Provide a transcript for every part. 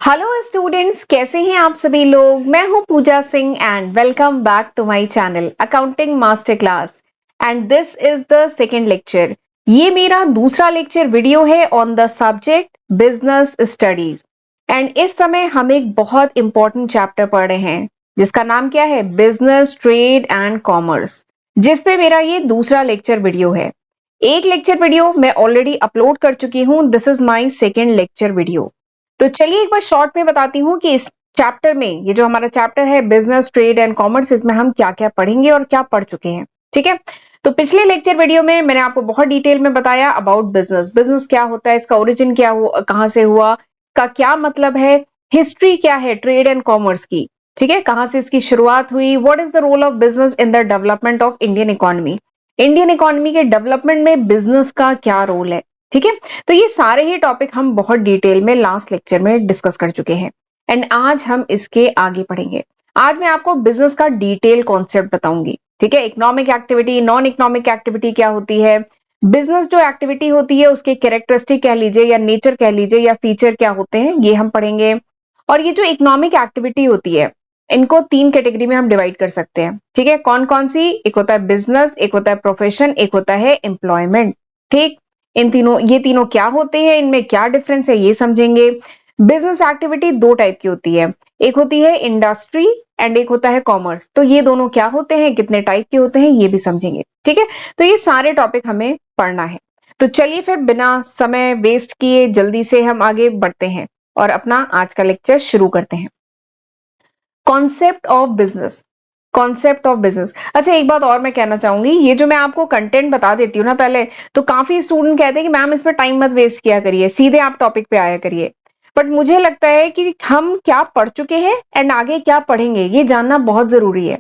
Hello students, कैसे हैं आप सभी लोग। मैं हूं Pooja Singh and welcome back to my channel accounting master class. And this is the second lecture. ये मेरा दूसरा लेक्चर वीडियो है on the subject business studies. And इस समय हम एक बहुत इंपॉर्टेंट चैप्टर पढ़ रहे हैं जिसका नाम क्या है, बिजनेस ट्रेड एंड कॉमर्स, जिसपे मेरा ये दूसरा लेक्चर वीडियो है। एक लेक्चर वीडियो मैं ऑलरेडी अपलोड कर चुकी हूं, this is my second lecture video. तो चलिए एक बार शॉर्ट में बताती हूँ कि इस चैप्टर में, ये जो हमारा चैप्टर है बिजनेस ट्रेड एंड कॉमर्स, इसमें हम क्या क्या पढ़ेंगे और क्या पढ़ चुके हैं। ठीक है, तो पिछले लेक्चर वीडियो में मैंने आपको बहुत डिटेल में बताया अबाउट बिजनेस। बिजनेस क्या होता है, इसका ओरिजिन क्या हुआ, कहां से हुआ, का क्या मतलब है, हिस्ट्री क्या है ट्रेड एंड कॉमर्स की, ठीक है, कहां से इसकी शुरुआत हुई, what is the role of business in the development of Indian economy. Indian economy के डेवलपमेंट में बिजनेस का क्या रोल है। ठीक है, तो ये सारे ही टॉपिक हम बहुत डिटेल में लास्ट लेक्चर में डिस्कस कर चुके हैं एंड आज हम इसके आगे पढ़ेंगे। आज मैं आपको बिजनेस का डिटेल कॉन्सेप्ट बताऊंगी। ठीक है, economic activity, non economic activity क्या होती है, बिजनेस जो एक्टिविटी होती है उसके कैरेक्टरिस्टिक कह लीजिए या नेचर कह लीजिए या फीचर क्या होते हैं, ये हम पढ़ेंगे। और ये जो इकोनॉमिक एक्टिविटी होती है, इनको तीन कैटेगरी में हम डिवाइड कर सकते हैं। ठीक है, कौन कौन सी, एक होता है बिजनेस, एक होता है प्रोफेशन, एक होता है एम्प्लॉयमेंट। ठीक, इन तीनों, ये तीनों क्या होते हैं, इनमें क्या डिफरेंस है, ये समझेंगे। बिजनेस एक्टिविटी दो टाइप की होती है, एक होती है इंडस्ट्री एंड एक होता है कॉमर्स। तो ये दोनों क्या होते हैं, कितने टाइप के होते हैं, ये भी समझेंगे। ठीक है, तो ये सारे टॉपिक हमें पढ़ना है। तो चलिए फिर बिना समय वेस्ट किए जल्दी से हम आगे बढ़ते हैं और अपना आज का लेक्चर शुरू करते हैं। Concept of business, concept of business. अच्छा, एक बात और मैं कहना चाहूंगी, ये जो मैं आपको कंटेंट बता देती हूँ ना पहले, तो काफी स्टूडेंट कहते हैं कि मैम इसमें टाइम मत वेस्ट किया करिए, सीधे आप टॉपिक पे आया करिए। बट मुझे लगता है कि हम क्या पढ़ चुके हैं एंड आगे क्या पढ़ेंगे ये जानना बहुत जरूरी है।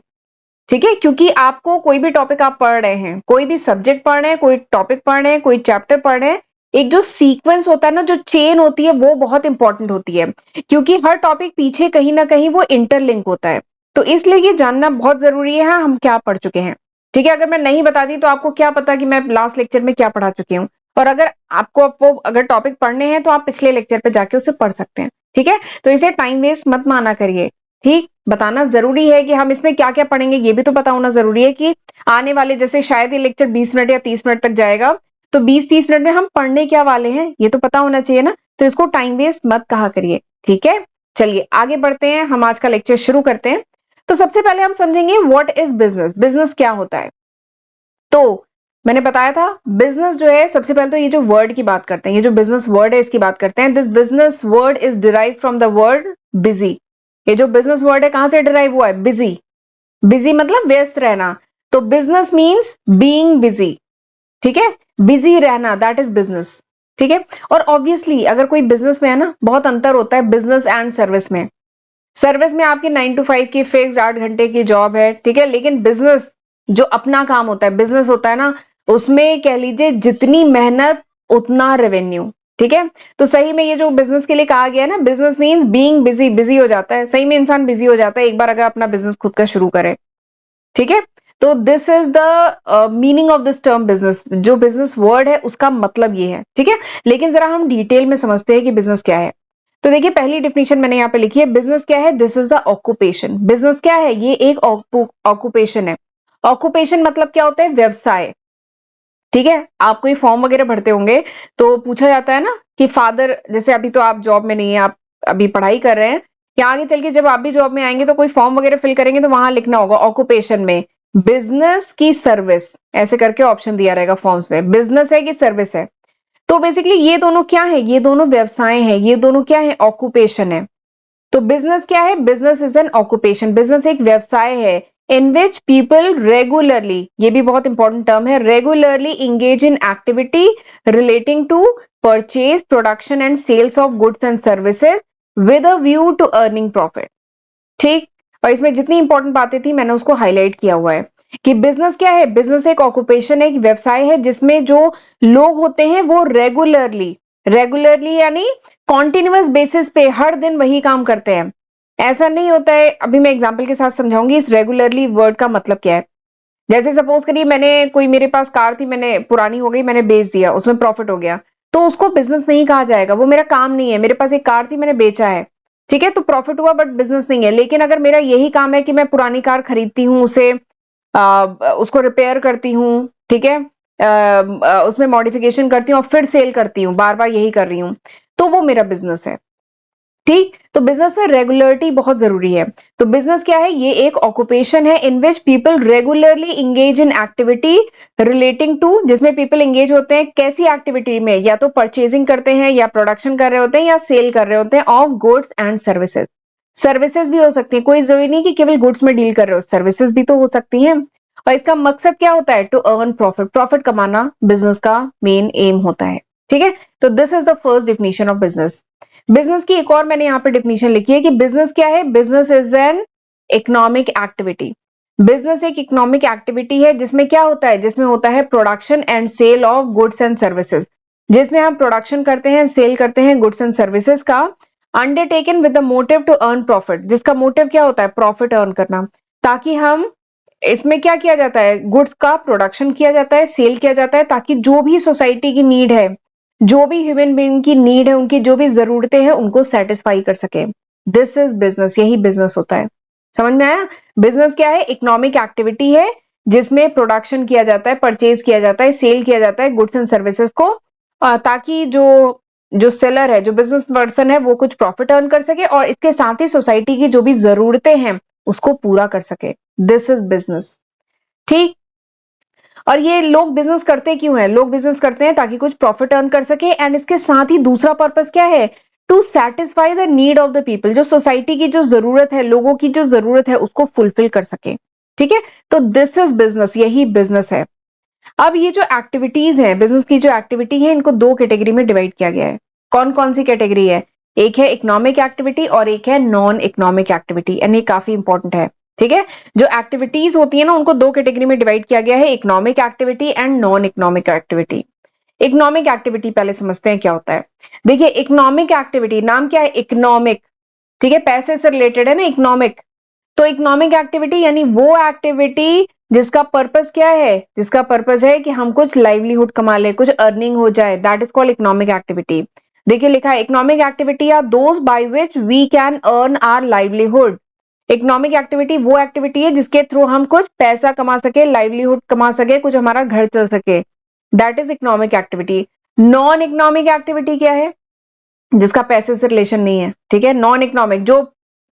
ठीक है, क्योंकि आपको कोई भी टॉपिक आप पढ़ रहे हैं, कोई भी सब्जेक्ट पढ़ रहे हैं, कोई टॉपिक पढ़ रहे हैं, कोई चैप्टर पढ़ रहे हैं, एक जो सीक्वेंस होता है ना, जो चेन होती है, वो बहुत इंपॉर्टेंट होती है, क्योंकि हर टॉपिक पीछे कहीं ना कहीं वो इंटरलिंक होता है। तो इसलिए ये जानना बहुत जरूरी है, हाँ, हम क्या पढ़ चुके हैं। ठीक है, अगर मैं नहीं बताती तो आपको क्या पता कि मैं लास्ट लेक्चर में क्या पढ़ा चुकी हूँ। और अगर आपको वो अगर टॉपिक पढ़ने हैं तो आप पिछले लेक्चर पे जाके उसे पढ़ सकते हैं। ठीक है, तो इसे टाइम वेस्ट मत माना करिए। ठीक, बताना जरूरी है कि हम इसमें क्या क्या पढ़ेंगे, ये भी तो पता होना जरूरी है कि आने वाले, जैसे शायद ये लेक्चर 20 मिनट या 30 मिनट तक जाएगा, तो 20-30 मिनट में हम पढ़ने क्या वाले हैं ये तो पता होना चाहिए ना। तो इसको टाइम वेस्ट मत कहा करिए। ठीक है, चलिए आगे बढ़ते हैं, हम आज का लेक्चर शुरू करते हैं। तो सबसे पहले हम समझेंगे व्हाट इज बिजनेस, बिजनेस क्या होता है। तो मैंने बताया था बिजनेस जो है, सबसे पहले तो ये जो वर्ड की बात करते हैं, ये जो बिजनेस वर्ड है इसकी बात करते हैं। This business word is derive from the word busy. ये जो बिजनेस वर्ड है कहां से डिराइव हुआ है, बिजी। बिजी मतलब व्यस्त रहना, तो बिजनेस मीन्स बीइंग बिजी। ठीक है, बिजी रहना, दैट इज बिजनेस। ठीक है, और ऑब्वियसली अगर कोई बिजनेस में है ना, बहुत अंतर होता है बिजनेस एंड सर्विस में। सर्विस में आपकी 9 to 5 की फिक्स 8 घंटे की जॉब है, ठीक है, लेकिन बिजनेस जो अपना काम होता है, बिजनेस होता है ना, उसमें कह लीजिए जितनी मेहनत उतना रेवेन्यू। ठीक है, तो सही में ये जो बिजनेस के लिए कहा गया है ना, business means being busy, busy हो जाता है, सही में इंसान बिजी हो जाता है एक बार अगर अपना बिजनेस खुद का शुरू करे। ठीक है, तो this is the meaning of this term business, जो बिजनेस वर्ड है उसका मतलब ये है। ठीक है, लेकिन जरा हम डिटेल में समझते हैं कि बिजनेस क्या है। तो देखिए पहली डिफिनेशन मैंने यहाँ पे लिखी है, बिजनेस क्या है, this is the occupation. Business क्या है, ये एक ऑक्यूपेशन है। ऑक्यूपेशन मतलब क्या होता है, व्यवसाय। ठीक है, आप कोई फॉर्म वगैरह भरते होंगे तो पूछा जाता है ना कि फादर, जैसे अभी तो आप जॉब में नहीं है, आप अभी पढ़ाई कर रहे हैं, या आगे चल के जब आप भी जॉब में आएंगे तो कोई फॉर्म वगैरह फिल करेंगे तो वहां लिखना होगा ऑक्यूपेशन में बिजनेस की सर्विस, ऐसे करके ऑप्शन दिया रहेगा फॉर्म्स में, बिजनेस है कि सर्विस है। तो बेसिकली ये दोनों क्या है, ये दोनों व्यवसाय हैं, ये दोनों क्या है, ऑक्यूपेशन है। तो बिजनेस क्या है, business is N occupation, business एक व्यवसाय है इन विच पीपल रेगुलरली, ये भी बहुत इंपॉर्टेंट टर्म है, regularly engage in activity relating to purchase, production and sales of goods and services with a view to earning profit. ठीक, और इसमें जितनी इंपॉर्टेंट बातें थी मैंने उसको हाईलाइट किया हुआ है कि बिजनेस क्या है, बिजनेस एक ऑक्यूपेशन है, एक व्यवसाय है जिसमें जो लोग होते हैं वो रेगुलरली, रेगुलरली यानी कॉन्टिन्यूअस बेसिस पे हर दिन वही काम करते हैं। ऐसा नहीं होता है, अभी मैं एग्जांपल के साथ समझाऊंगी इस रेगुलरली वर्ड का मतलब क्या है। जैसे सपोज करिए मैंने कोई, मेरे पास कार थी, मैंने पुरानी हो गई, मैंने बेच दिया, उसमें प्रॉफिट हो गया, तो उसको बिजनेस नहीं कहा जाएगा, वो मेरा काम नहीं है, मेरे पास एक कार थी मैंने बेचा है, ठीक है, तो प्रॉफिट हुआ बट बिजनेस नहीं है। लेकिन अगर मेरा यही काम है कि मैं पुरानी कार खरीदती हूँ, उसे उसको रिपेयर करती हूँ, ठीक है, उसमें मॉडिफिकेशन करती हूँ और फिर सेल करती हूँ, बार बार यही कर रही हूँ, तो वो मेरा बिजनेस है। ठीक, तो बिजनेस में रेगुलरिटी बहुत जरूरी है। तो बिजनेस क्या है? ये एक ऑक्यूपेशन है in which people regularly engage in activity relating to, जिसमें पीपल इंगेज होते हैं कैसी एक्टिविटी में? या तो परचेजिंग करते हैं, या प्रोडक्शन कर रहे होते हैं, या सेल कर रहे होते हैं of goods and services. Services भी हो सकती है, कोई जरूरी नहीं कि केवल गुड्स में डील कर रहे हो, सर्विसेज भी तो हो सकती हैं। और इसका मकसद क्या होता है? टू अर्न प्रॉफिट, प्रॉफिट कमाना बिजनेस का मेन एम होता है। ठीक है, तो this is the first definition of business. Business की एक और मैंने यहाँ पे डिफिनेशन लिखी है कि बिजनेस क्या है? Business is an economic activity. Business एक इकोनॉमिक एक्टिविटी है जिसमें क्या होता है? जिसमें होता है production and sale of goods and services, जिसमें हम प्रोडक्शन करते हैं, सेल करते हैं गुड्स एंड सर्विसेज का, undertaken with the motive to earn profit, जिसका मोटिव क्या होता है? प्रॉफिट अर्न करना। ताकि हम, इसमें क्या किया जाता है? गुड्स का प्रोडक्शन किया जाता है, सेल किया जाता है, ताकि जो भी सोसाइटी की नीड है, जो भी ह्यूमन बीइंग की नीड है, उनकी जो भी जरूरतें हैं, उनको सेटिस्फाई कर सके। दिस इज बिजनेस, यही बिजनेस होता है। समझ में आया? बिजनेस क्या है? इकोनॉमिक एक्टिविटी है जिसमें प्रोडक्शन किया जाता है, परचेज किया जाता है, सेल किया जाता है गुड्स एंड सर्विसेज को, ताकि जो जो सेलर है, जो बिजनेस पर्सन है, वो कुछ प्रॉफिट अर्न कर सके और इसके साथ ही सोसाइटी की जो भी जरूरतें हैं उसको पूरा कर सके। This is business. ठीक, और ये लोग बिजनेस करते क्यों हैं? लोग बिजनेस करते हैं ताकि कुछ प्रॉफिट अर्न कर सके, एंड इसके साथ ही दूसरा पर्पस क्या है? To satisfy the need of the people, जो सोसाइटी की जो जरूरत है, लोगों की जो जरूरत है, उसको फुलफिल कर सके। ठीक है, तो दिस इज बिजनेस, यही बिजनेस है। अब ये जो एक्टिविटीज है, बिजनेस की जो एक्टिविटी है, इनको दो कैटेगरी में डिवाइड किया गया है। कौन कौन सी कैटेगरी है? एक है इकोनॉमिक एक्टिविटी और एक है नॉन इकोनॉमिक एक्टिविटी, यानी काफी इंपॉर्टेंट है। ठीक है, जो एक्टिविटीज होती है ना, उनको दो कैटेगरी में डिवाइड किया गया है, economic activity and non economic activity. Economic activity पहले समझते हैं क्या होता है। देखिए, इकोनॉमिक एक्टिविटी, नाम क्या है? इकोनॉमिक। ठीक है, पैसे से रिलेटेड है ना इकोनॉमिक। तो इकोनॉमिक एक्टिविटी यानी वो एक्टिविटी जिसका पर्पस क्या है? जिसका पर्पस है कि हम कुछ लाइवलीहुड कमा ले, कुछ अर्निंग हो जाए, that is called economic activity. देखिए लिखा है, economic activity are those by which we can earn our livelihood. Economic activity वो एक्टिविटी है जिसके थ्रू हम कुछ पैसा कमा सके, लाइवलीहुड कमा सके, कुछ हमारा घर चल सके, that is economic activity. Non economic activity क्या है? जिसका पैसे से रिलेशन नहीं है। ठीक है, नॉन इकोनॉमिक, जो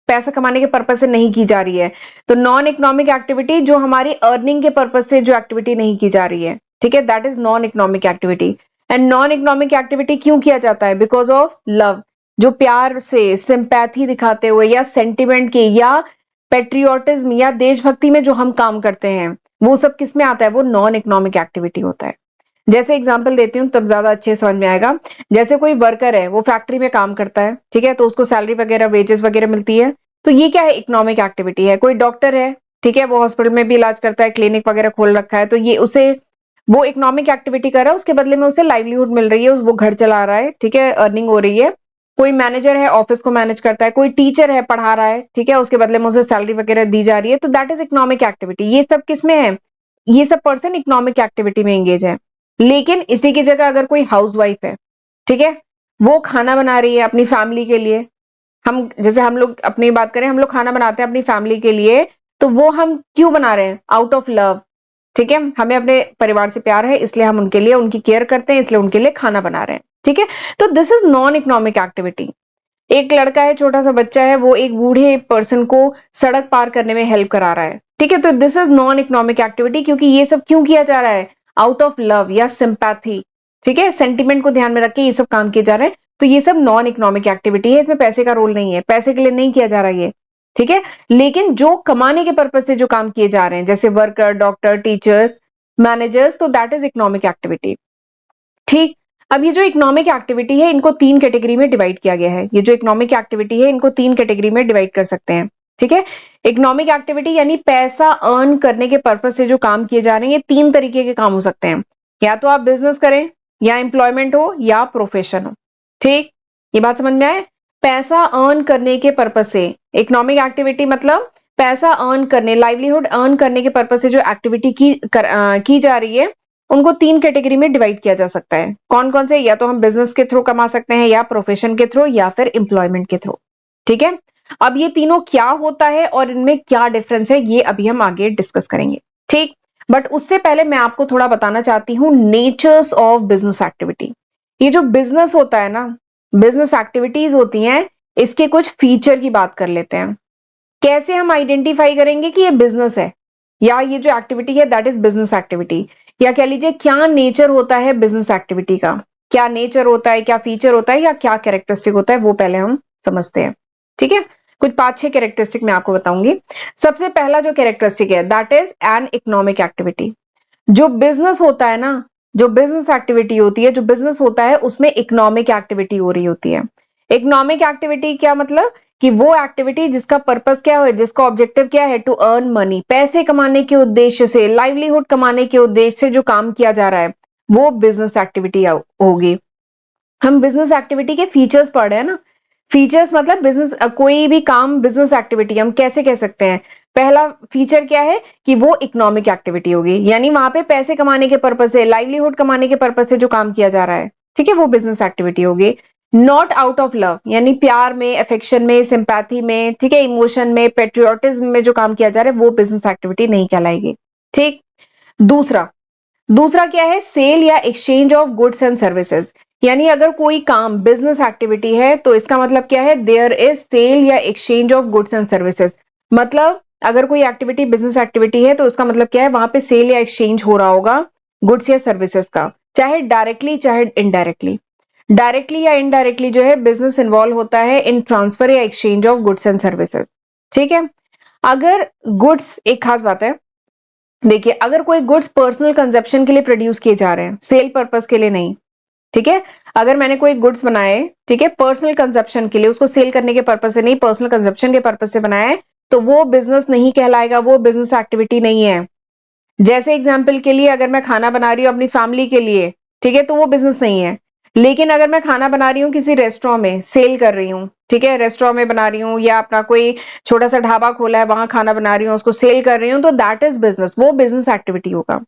पैसा कमाने के पर्पज से नहीं की जा रही है। तो नॉन इकोनॉमिक एक्टिविटी जो हमारी अर्निंग के पर्पज से जो एक्टिविटी नहीं की जा रही है, ठीक है, that is non economic activity. And non economic activity क्यों किया जाता है? बिकॉज ऑफ लव, जो प्यार से, सिंपैथी दिखाते हुए, या सेंटिमेंट की, या पेट्रियोटिज्म या देशभक्ति में जो हम काम करते हैं, वो सब किस में आता है? वो नॉन इकोनॉमिक एक्टिविटी होता है। जैसे एग्जांपल देती हूँ तब ज्यादा अच्छे समझ में आएगा। जैसे कोई वर्कर है, वो फैक्ट्री में काम करता है, ठीक है, तो उसको सैलरी वगैरह, वेजेस वगैरह मिलती है, तो ये क्या है? इकोनॉमिक एक्टिविटी है। कोई डॉक्टर है, ठीक है, वो हॉस्पिटल में भी इलाज करता है, क्लिनिक वगैरह खोल रखा है, तो ये उसे, वो इकोनॉमिक एक्टिविटी कर रहा है, उसके बदले में उसे लाइवलीहुड मिल रही है, वो घर चला रहा है, ठीक है, अर्निंग हो रही है। कोई मैनेजर है, ऑफिस को मैनेज करता है, कोई टीचर है, पढ़ा रहा है, ठीक है, उसके बदले में उसे सैलरी वगैरह दी जा रही है, तो दैट इज इकोनॉमिक एक्टिविटी। ये सब किस में है? ये सब पर्सन इकोनॉमिक एक्टिविटी में एंगेज है। लेकिन इसी की जगह अगर कोई हाउसवाइफ है, ठीक है, वो खाना बना रही है अपनी फैमिली के लिए, हम जैसे हम लोग अपनी बात करें, हम लोग खाना बनाते हैं अपनी फैमिली के लिए, तो वो हम क्यों बना रहे हैं? Out of love. ठीक है, हमें अपने परिवार से प्यार है, इसलिए हम उनके लिए, उनकी केयर करते हैं, इसलिए उनके लिए खाना बना रहे हैं। ठीक है, तो this is non economic activity. एक लड़का है, छोटा सा बच्चा है, वो एक बूढ़े पर्सन को सड़क पार करने में हेल्प करा रहा है, ठीक है, तो this is non economic activity, क्योंकि ये सब क्यों किया जा रहा है? आउट ऑफ लव या सिंपैथी। ठीक है, सेंटिमेंट को ध्यान में रख के ये सब काम किए जा रहे हैं, तो ये सब नॉन इकोनॉमिक एक्टिविटी है, इसमें पैसे का रोल नहीं है, पैसे के लिए नहीं किया जा रहा है ये। ठीक है, लेकिन जो कमाने के पर्पज से जो काम किए जा रहे हैं, जैसे वर्कर, डॉक्टर, टीचर्स, मैनेजर्स, तो दैट इज इकोनॉमिक एक्टिविटी। ठीक, अब ये जो इकोनॉमिक एक्टिविटी है, इनको तीन कैटेगरी में डिवाइड किया गया है। ये जो इकोनॉमिक एक्टिविटी है, इनको तीन कैटेगरी में डिवाइड कर सकते हैं। ठीक है, इकोनॉमिक एक्टिविटी यानी पैसा अर्न करने के पर्पज से जो काम किए जा रहे हैं, ये तीन तरीके के काम हो सकते हैं। या तो आप बिजनेस करें, या एम्प्लॉयमेंट हो, या प्रोफेशन हो। ठीक, ये बात समझ में आए? पैसा अर्न करने के पर्पज से इकोनॉमिक एक्टिविटी मतलब पैसा अर्न करने, लाइवलीहुड अर्न करने के पर्पज से जो एक्टिविटी की जा रही है, उनको तीन कैटेगरी में डिवाइड किया जा सकता है। कौन कौन से? या तो हम बिजनेस के थ्रू कमा सकते हैं, या प्रोफेशन के थ्रू, या फिर एम्प्लॉयमेंट के थ्रू। ठीक है। अब ये तीनों क्या होता है और इनमें क्या डिफरेंस है, ये अभी हम आगे डिस्कस करेंगे, ठीक। बट उससे पहले मैं आपको थोड़ा बताना चाहती हूँ नेचर्स ऑफ बिजनेस एक्टिविटी। ये जो बिजनेस होता है ना, बिजनेस एक्टिविटीज होती हैं, इसके कुछ फीचर की बात कर लेते हैं। कैसे हम आइडेंटिफाई करेंगे कि ये बिजनेस है या ये जो एक्टिविटी है दैट इज बिजनेस एक्टिविटी, या कह लीजिए क्या नेचर होता है बिजनेस एक्टिविटी का, क्या नेचर होता है, क्या फीचर होता है, या क्या कैरेक्टरिस्टिक होता है, वो पहले हम समझते हैं, ठीक है। कुछ 5-6 कैरेक्टरिस्टिक मैं आपको बताऊंगी। सबसे पहला जो कैरेक्टरिस्टिक है that is an economic activity. जो बिजनेस होता है ना, जो बिजनेस एक्टिविटी होती है, जो बिजनेस होता है उसमें इकोनॉमिक एक्टिविटी हो रही होती है। इकोनॉमिक एक्टिविटी क्या मतलब, कि वो एक्टिविटी जिसका पर्पस क्या है, जिसका ऑब्जेक्टिव क्या है, टू अर्न मनी, पैसे कमाने के उद्देश्य से, लाइवलीहुड कमाने के उद्देश्य से जो काम किया जा रहा है वो बिजनेस एक्टिविटी होगी। हम बिजनेस एक्टिविटी के फीचर्स पढ़ रहे हैं ना। फीचर्स मतलब बिजनेस, कोई भी काम बिजनेस एक्टिविटी हम कैसे कह सकते हैं। पहला फीचर क्या है कि वो इकोनॉमिक एक्टिविटी होगी, यानी वहां पे पैसे कमाने के पर्पज से, लाइवलीहुड कमाने के पर्पज से जो काम किया जा रहा है, ठीक है, वो बिजनेस एक्टिविटी होगी। नॉट आउट ऑफ लव, यानी प्यार में, अफेक्शन में, सिंपैथी में, ठीक है, इमोशन में, पेट्रियोटिज्म में जो काम किया जा रहा है वो बिजनेस एक्टिविटी नहीं कहलाएगी, ठीक। दूसरा, दूसरा क्या है, सेल या exchange of goods and services. यानी अगर कोई काम बिजनेस एक्टिविटी है तो इसका मतलब क्या है, देयर इज सेल या exchange of goods and services. मतलब अगर कोई एक्टिविटी बिजनेस एक्टिविटी है तो उसका मतलब क्या है, वहां पे सेल या एक्सचेंज हो रहा होगा गुड्स या सर्विसेज का, चाहे डायरेक्टली चाहे इनडायरेक्टली। डायरेक्टली या इनडायरेक्टली जो है बिजनेस इन्वॉल्व होता है इन ट्रांसफर या exchange of goods and services, ठीक है। अगर गुड्स, एक खास बात है, देखिए अगर कोई गुड्स पर्सनल कंजप्शन के लिए प्रोड्यूस किए जा रहे हैं, सेल पर्पस के लिए नहीं, ठीक है। अगर मैंने कोई गुड्स बनाए, ठीक है, पर्सनल कंजप्शन के लिए, उसको सेल करने के पर्पस से नहीं, पर्सनल कंजप्शन के पर्पस से बनाया है, तो वो बिजनेस नहीं कहलाएगा, वो बिजनेस एक्टिविटी नहीं है। जैसे एग्जाम्पल के लिए अगर मैं खाना बना रही हूँ अपनी फैमिली के लिए, ठीक है, तो वो बिजनेस नहीं है। लेकिन अगर मैं खाना बना रही हूँ किसी रेस्टोरेंट में, सेल कर रही हूँ, ठीक है, रेस्टोरेंट में बना रही हूँ, या अपना कोई छोटा सा ढाबा खोला है वहां खाना बना रही हूँ, उसको सेल कर रही हूँ, तो दैट इज बिजनेस, वो बिजनेस एक्टिविटी होगा।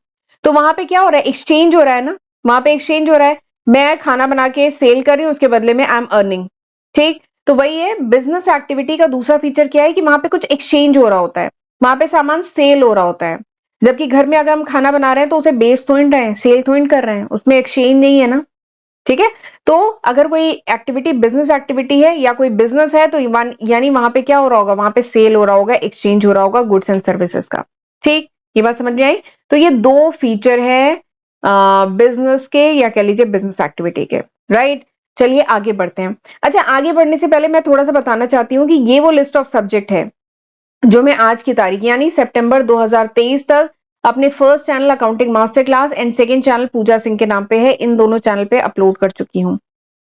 तो वहां पे क्या हो रहा है, एक्सचेंज हो रहा है ना, वहां पे एक्सचेंज हो रहा है, मैं खाना बना के सेल कर रही हूँ, उसके बदले में आई एम अर्निंग, ठीक। तो वही है बिजनेस एक्टिविटी का दूसरा फीचर क्या है, कि वहां पे कुछ एक्सचेंज हो रहा होता है, वहां पे सामान सेल हो रहा होता है। जबकि घर में अगर हम खाना बना रहे हैं तो उसे बेच थोड़ी रहे हैं, सेल थोड़ी कर रहे हैं, उसमें एक्सचेंज नहीं है ना, ठीक है। तो अगर कोई एक्टिविटी बिजनेस एक्टिविटी है या कोई बिजनेस है तो यानी वहां पे क्या हो रहा होगा, वहां पे सेल हो रहा होगा, एक्सचेंज हो रहा होगा गुड्स एंड सर्विसेज का, ठीक। ये बात समझ में आई। तो ये दो फीचर है बिजनेस के, या कह लीजिए बिजनेस एक्टिविटी के, राइट। चलिए आगे बढ़ते हैं। अच्छा, आगे बढ़ने से पहले मैं थोड़ा सा बताना चाहती हूँ कि ये वो लिस्ट ऑफ सब्जेक्ट है जो मैं आज की तारीख यानी सितंबर 2023 तक अपने first channel accounting master class and second channel Pooja Singh के नाम पे है, इन दोनों चैनल पे अपलोड कर चुकी हूँ,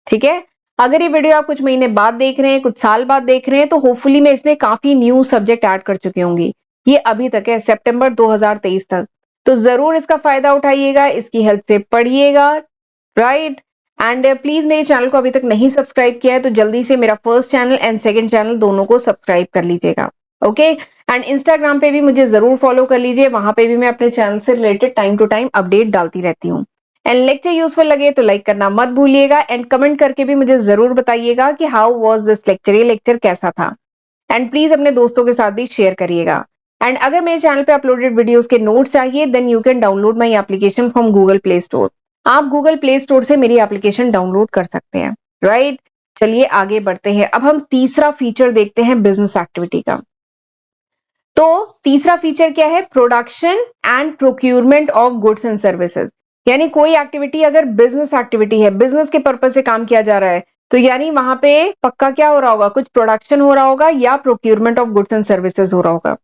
ठीक है। अगर ये वीडियो आप कुछ महीने बाद देख रहे हैं, कुछ साल बाद देख रहे हैं, तो होपफुली मैं इसमें काफी न्यू सब्जेक्ट ऐड कर चुकी होंगी। ये अभी तक है, सितंबर 2023 तक। तो जरूर इसका फायदा उठाइएगा, इसकी हेल्प से पढ़िएगा, राइट। एंड प्लीज मेरे चैनल को अभी तक नहीं सब्सक्राइब किया है तो जल्दी से मेरा first channel and second channel दोनों को सब्सक्राइब कर लीजिएगा, ओके। एंड इंस्टाग्राम पे भी मुझे जरूर फॉलो कर लीजिए, वहां पे भी मैं अपने चैनल से related time to time update डालती रहती हूँ। एंड लेक्चर यूजफुल लगे तो लाइक करना मत भूलिएगा, एंड कमेंट करके भी मुझे जरूर बताइएगा कि हाउ वाज दिस लेक्चर, ये लेक्चर कैसा था। एंड प्लीज अपने दोस्तों के साथ भी शेयर करिएगा। एंड अगर मेरे चैनल पे अपलोडेड वीडियोस के नोट्स चाहिए then you can download my application from Google Play Store. आप गूगल प्ले स्टोर से मेरी एप्लीकेशन डाउनलोड कर सकते हैं, राइट। चलिए आगे बढ़ते हैं। अब हम तीसरा फीचर देखते हैं बिजनेस एक्टिविटी का। तो तीसरा फीचर क्या है, production and procurement of goods and services. यानी कोई एक्टिविटी अगर बिजनेस एक्टिविटी है, बिजनेस के पर्पज से काम किया जा रहा है, तो यानी वहां पे पक्का क्या हो रहा होगा, कुछ प्रोडक्शन हो रहा होगा या procurement of goods and services हो रहा होगा।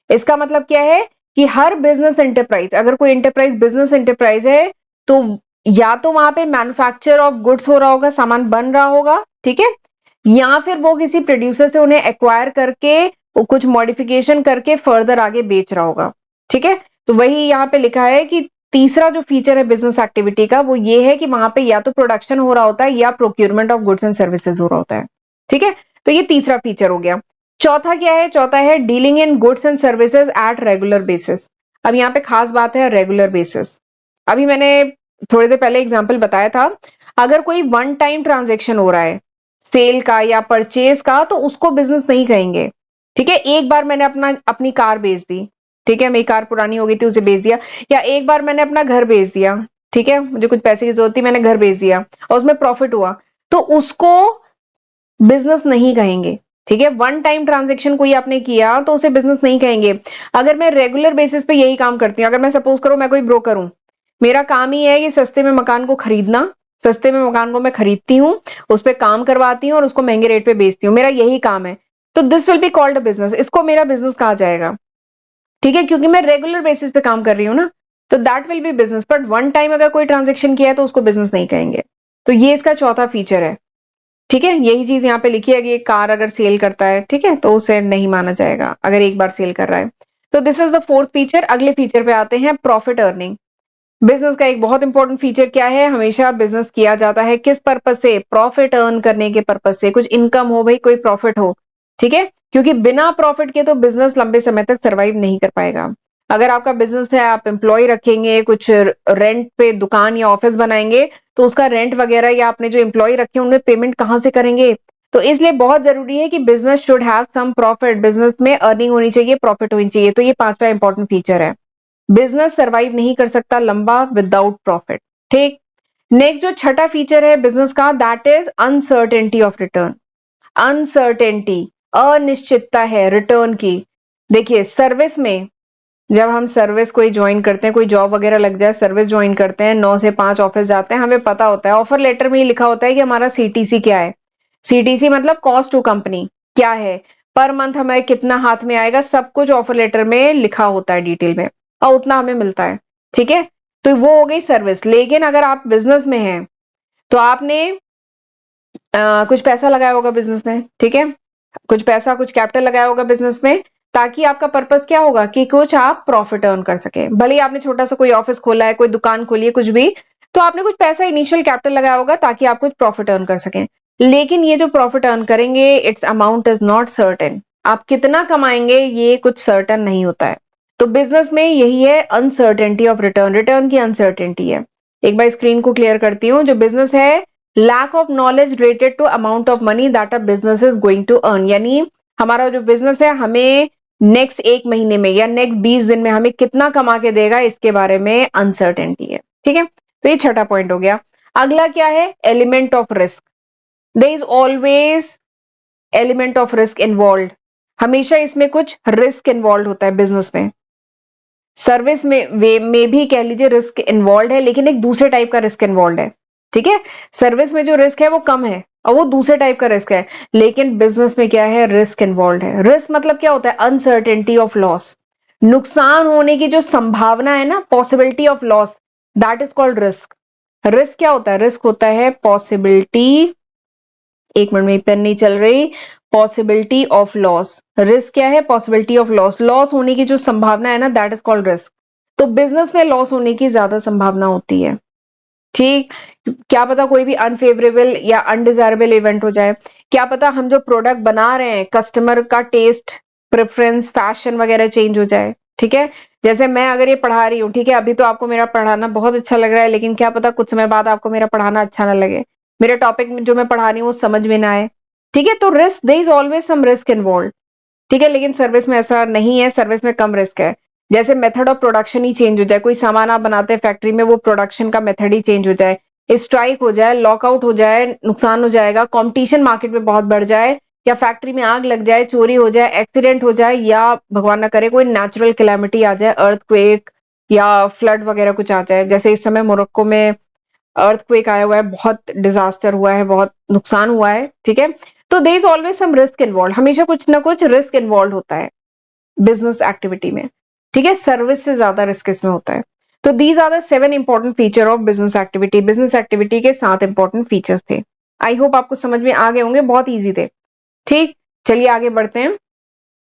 इसका मतलब क्या है कि हर बिजनेस एंटरप्राइज, अगर कोई एंटरप्राइज बिजनेस एंटरप्राइज है तो या तो वहां पे मैन्युफैक्चर ऑफ गुड्स हो रहा होगा, सामान बन रहा होगा, ठीक है, या फिर वो किसी प्रोड्यूसर से उन्हें एक्वायर करके वो कुछ मॉडिफिकेशन करके फर्दर आगे बेच रहा होगा, ठीक है। तो वही यहाँ पे लिखा है कि तीसरा जो फीचर है बिजनेस एक्टिविटी का वो ये है कि वहां पे या तो प्रोडक्शन हो रहा होता है या procurement of goods and services हो रहा होता है, ठीक है। तो ये तीसरा फीचर हो गया। चौथा क्या है, चौथा है dealing in goods and services at regular basis. अब यहाँ पे खास बात है रेगुलर बेसिस। अभी मैंने थोड़ी देर पहले एग्जांपल बताया था, अगर कोई वन टाइम ट्रांजेक्शन हो रहा है, सेल का या परचेज का, तो उसको बिजनेस नहीं कहेंगे। ठीक है, एक बार मैंने अपनी कार बेच दी, ठीक है, मेरी कार पुरानी हो गई थी, उसे बेच दिया, या एक बार मैंने अपना घर बेच दिया, ठीक है, मुझे कुछ पैसे की जरूरत थी, मैंने घर बेच दिया और उसमें प्रॉफिट हुआ, तो उसको बिजनेस नहीं कहेंगे। ठीक है, वन टाइम ट्रांजेक्शन कोई आपने किया तो उसे बिजनेस नहीं कहेंगे। अगर मैं रेगुलर बेसिस पे यही काम करती हूँ, अगर मैं सपोज करूं मैं कोई ब्रोकर हूं, मेरा काम ही है कि सस्ते में मकान को खरीदना, सस्ते में मकान को मैं खरीदती हूँ, उस पर काम करवाती हूँ और उसको महंगे रेट पे बेचती हूँ, मेरा यही काम है, तो this will be called a business, इसको मेरा बिजनेस कहा जाएगा। ठीक है, क्योंकि मैं रेगुलर बेसिस पे काम कर रही हूँ ना, तो that will be business. But one time अगर कोई ट्रांजेक्शन किया है तो उसको बिजनेस नहीं कहेंगे। तो ये इसका चौथा फीचर है। ठीक है, यही चीज यहाँ पे लिखी है कि कार अगर सेल करता है, ठीक है, तो उसे नहीं माना जाएगा अगर एक बार सेल कर रहा है। तो this is the fourth feature. अगले फीचर पे आते हैं, प्रॉफिट अर्निंग। बिजनेस का एक बहुत इंपॉर्टेंट फीचर क्या है, हमेशा बिजनेस किया जाता है किस पर्पज से, प्रॉफिट अर्न करने के पर्पज से, कुछ इनकम हो भाई, कोई प्रॉफिट हो। ठीक है, क्योंकि बिना प्रॉफिट के तो बिजनेस लंबे समय तक सरवाइव नहीं कर पाएगा। अगर आपका बिजनेस है, आप एम्प्लॉय रखेंगे, कुछ रेंट पे दुकान या ऑफिस बनाएंगे, तो उसका रेंट वगैरह या आपने जो एम्प्लॉय रखे उनमें पेमेंट कहां से करेंगे। तो इसलिए बहुत जरूरी है कि business should have some profit, business में अर्निंग होनी चाहिए, प्रॉफिट होनी चाहिए। तो ये पांचवा इंपॉर्टेंट फीचर है। बिजनेस सरवाइव नहीं कर सकता लंबा विदाउट प्रॉफिट। ठीक, नेक्स्ट जो छठा फीचर है बिजनेस का, that is uncertainty of return. Uncertainty, अनिश्चितता है रिटर्न की। देखिए, सर्विस में जब हम सर्विस कोई ज्वाइन करते हैं, कोई जॉब वगैरह लग जाए, सर्विस ज्वाइन करते हैं, 9 से 5 ऑफिस जाते हैं, हमें पता होता है, ऑफर लेटर में ही लिखा होता है कि हमारा सीटीसी क्या है। सीटीसी मतलब कॉस्ट टू कंपनी क्या है, पर मंथ हमें कितना हाथ में आएगा, सब कुछ ऑफर लेटर में लिखा होता है डिटेल में, और उतना हमें मिलता है। ठीक है, तो वो हो गई सर्विस। लेकिन अगर आप बिजनेस में हैं, तो आपने कुछ पैसा लगाया होगा बिजनेस में, ठीक है, कुछ पैसा, कुछ कैपिटल लगाया होगा बिजनेस में, ताकि आपका पर्पस क्या होगा कि कुछ आप प्रॉफिट अर्न कर सके। भले ही आपने छोटा सा कोई ऑफिस खोला है, कोई दुकान खोली है, कुछ भी, तो आपने कुछ पैसा इनिशियल कैपिटल लगाया होगा ताकि आप कुछ प्रॉफिट अर्न कर सकें। लेकिन ये जो प्रॉफिट अर्न करेंगे, it's amount is not certain. आप कितना कमाएंगे ये कुछ सर्टेन नहीं होता है। तो बिजनेस में यही है अनसर्टेनिटी ऑफ रिटर्न, रिटर्न की अनसर्टेनिटी है। एक बार स्क्रीन को क्लियर करती हूँ। जो बिजनेस है, lack of knowledge related to amount of money that a business is going to earn, यानी हमारा जो बिजनेस है हमें नेक्स्ट 1 महीने में या नेक्स्ट 20 दिन में हमें कितना कमा के देगा, इसके बारे में अनसर्टेनिटी है। ठीक है, तो ये छठा पॉइंट हो गया। अगला क्या है, element of risk. There is always element of risk involve. हमेशा इसमें कुछ रिस्क इन्वॉल्व होता है बिजनेस में। सर्विस में वे में भी कह लीजिए रिस्क इन्वॉल्व है, लेकिन एक दूसरे टाइप का रिस्क इन्वॉल्व है। ठीक है, सर्विस में जो रिस्क है वो कम है और वो दूसरे टाइप का रिस्क है, लेकिन बिजनेस में क्या है, रिस्क इन्वॉल्व है। रिस्क मतलब क्या होता है, अनसर्टेनिटी ऑफ लॉस, नुकसान होने की जो संभावना है ना, possibility of loss, that is called risk. Risk क्या होता है, रिस्क होता है पॉसिबिलिटी, एक मिनट में पेन नहीं चल रही, पॉसिबिलिटी ऑफ लॉस। रिस्क क्या है, पॉसिबिलिटी ऑफ लॉस, लॉस होने की जो संभावना है ना, दैट इज कॉल्ड रिस्क। तो बिजनेस में लॉस होने की ज्यादा संभावना होती है। ठीक, क्या पता कोई भी अनफेवरेबल या अनडिजायरेबल इवेंट हो जाए, क्या पता हम जो प्रोडक्ट बना रहे हैं, कस्टमर का टेस्ट, प्रेफरेंस, फैशन वगैरह चेंज हो जाए। ठीक है, जैसे मैं अगर ये पढ़ा रही हूँ, ठीक है, अभी तो आपको मेरा पढ़ाना बहुत अच्छा लग रहा है, लेकिन क्या पता कुछ समय बाद आपको मेरा पढ़ाना अच्छा ना लगे, मेरे टॉपिक में जो मैं पढ़ा रही हूँ वो समझ में ना आए। ठीक है, तो risk, there is always some risk involve. ठीक है, लेकिन सर्विस में ऐसा नहीं है, सर्विस में कम रिस्क है। जैसे method of production he change हो जाए, कोई सामान आप बनाते हैं फैक्ट्री में, वो प्रोडक्शन का मेथड ही चेंज हो जाए, स्ट्राइक हो जाए, लॉकआउट हो जाए, नुकसान हो जाएगा, कंपटीशन मार्केट में बहुत बढ़ जाए, या फैक्ट्री में आग लग जाए, चोरी हो जाए, एक्सीडेंट हो जाए, या भगवान ना करे कोई नेचुरल कैलामिटी आ जाए, अर्थक्वेक या फ्लड वगैरह कुछ आ जाए, जैसे इस समय मोरक्को में अर्थक्वेक आया हुआ है, बहुत डिजास्टर हुआ है, बहुत नुकसान हुआ है। ठीक है, तो there is always some risk involve, हमेशा कुछ ना कुछ रिस्क इन्वॉल्व होता है बिजनेस एक्टिविटी में। ठीक है, सर्विस से ज्यादा रिस्क इसमें होता है। तो these are the 7 important feature of business activity. Business activity के 7 इंपॉर्टेंट फीचर्स थे। आई होप आपको समझ में आ गए होंगे, बहुत ईजी थे। ठीक, चलिए आगे बढ़ते हैं।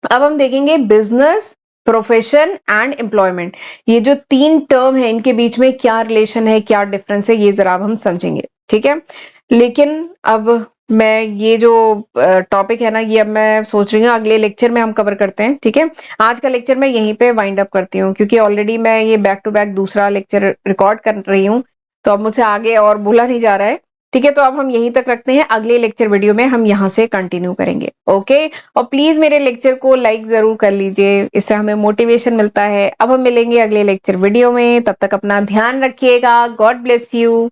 अब हम देखेंगे बिजनेस, प्रोफेशन एंड एम्प्लॉयमेंट। ये जो 3 टर्म है, इनके बीच में क्या रिलेशन है, क्या डिफरेंस है, ये जरा अब हम समझेंगे। ठीक है, लेकिन अब मैं ये जो टॉपिक है ना, ये अब मैं सोच रही हूँ अगले लेक्चर में हम कवर करते हैं। ठीक है, आज का लेक्चर मैं यहीं पे वाइंड अप करती हूँ, क्योंकि ऑलरेडी मैं ये बैक टू बैक दूसरा लेक्चर रिकॉर्ड कर रही हूँ, तो अब मुझसे आगे और बोला नहीं जा रहा है। ठीक है, तो अब हम यहीं तक रखते हैं, अगले लेक्चर वीडियो में हम यहाँ से कंटिन्यू करेंगे। ओके, और प्लीज मेरे लेक्चर को लाइक जरूर कर लीजिए, इससे हमें मोटिवेशन मिलता है। अब हम मिलेंगे अगले लेक्चर वीडियो में, तब तक अपना ध्यान रखिएगा। God bless you.